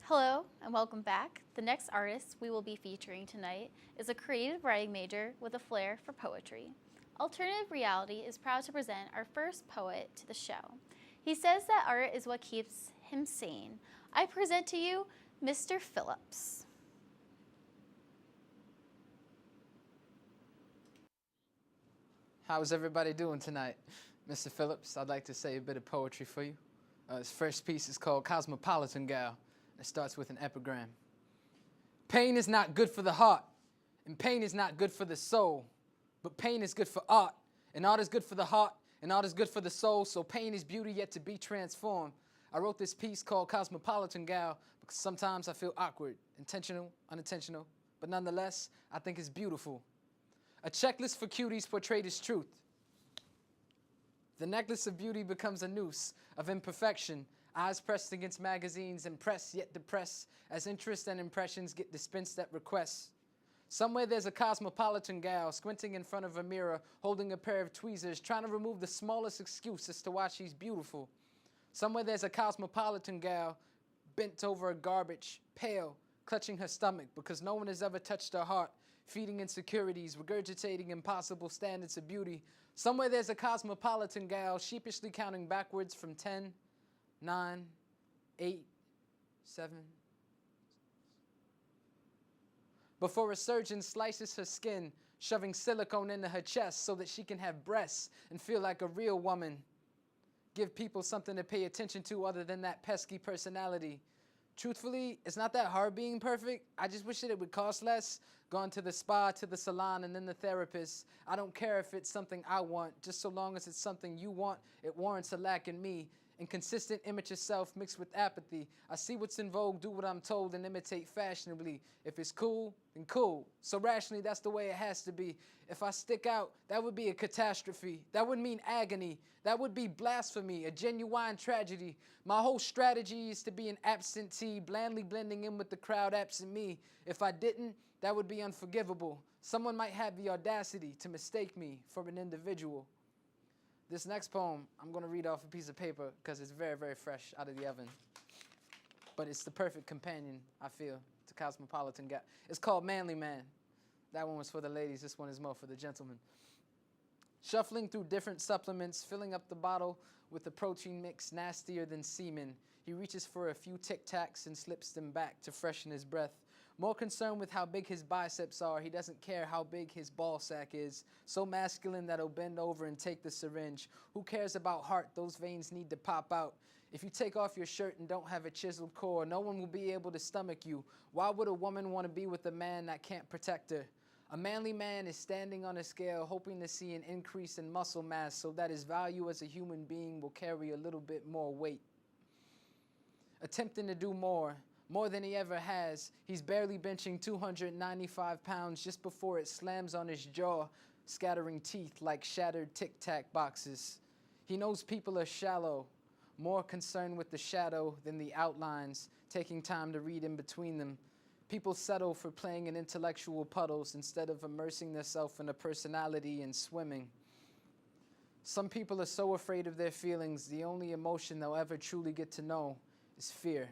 Hello and welcome back. The next artist we will be featuring tonight is a creative writing major with a flair for poetry. Alternative Reality is proud to present our first poet to the show. He says that art is what keeps him sane. I present to you Mr. Phillips. How's everybody doing tonight? Mr. Phillips, I'd like to say a bit of poetry for you. His first piece is called Cosmopolitan Gal. It starts with an epigram. Pain is not good for the heart, and pain is not good for the soul. But pain is good for art, and art is good for the heart, and art is good for the soul. So pain is beauty yet to be transformed. I wrote this piece called Cosmopolitan Gal because sometimes I feel awkward, intentional, unintentional, but nonetheless, I think it's beautiful. A checklist for cuties portrayed as truth. The necklace of beauty becomes a noose of imperfection, eyes pressed against magazines, impressed yet depressed, as interest and impressions get dispensed at requests. Somewhere there's a cosmopolitan gal squinting in front of a mirror, holding a pair of tweezers, trying to remove the smallest excuse as to why she's beautiful. Somewhere there's a cosmopolitan gal bent over a garbage, pale, clutching her stomach because no one has ever touched her heart, feeding insecurities, regurgitating impossible standards of beauty. Somewhere there's a cosmopolitan gal sheepishly counting backwards from 10, 9, 8, 7. Before a surgeon slices her skin, shoving silicone into her chest so that she can have breasts and feel like a real woman. Give people something to pay attention to other than that pesky personality. Truthfully, it's not that hard being perfect. I just wish that it would cost less. Going to the spa, to the salon, and then the therapist. I don't care if it's something I want, just so long as it's something you want, it warrants a lack in me. Inconsistent image of self mixed with apathy. I see what's in vogue, do what I'm told, and imitate fashionably. If it's cool, then cool. So rationally, that's the way it has to be. If I stick out, that would be a catastrophe. That would mean agony. That would be blasphemy, a genuine tragedy. My whole strategy is to be an absentee, blandly blending in with the crowd absent me. If I didn't, that would be unforgivable. Someone might have the audacity to mistake me for an individual. This next poem, I'm going to read off a piece of paper because it's very, very fresh out of the oven. But it's the perfect companion, I feel, to Cosmopolitan Gal. It's called Manly Man. That one was for the ladies. This one is more for the gentlemen. Shuffling through different supplements, filling up the bottle with a protein mix nastier than semen. He reaches for a few Tic Tacs and slips them back to freshen his breath. More concerned with how big his biceps are, he doesn't care how big his ball sack is. So masculine that he'll bend over and take the syringe. Who cares about heart? Those veins need to pop out. If you take off your shirt and don't have a chiseled core, no one will be able to stomach you. Why would a woman want to be with a man that can't protect her? A manly man is standing on a scale, hoping to see an increase in muscle mass so that his value as a human being will carry a little bit more weight. Attempting to do more than he ever has. He's barely benching 295 pounds just before it slams on his jaw, scattering teeth like shattered Tic Tac boxes. He knows people are shallow, more concerned with the shadow than the outlines, taking time to read in between them. People settle for playing in intellectual puddles instead of immersing themselves in a personality and swimming. Some people are so afraid of their feelings, the only emotion they'll ever truly get to know is fear.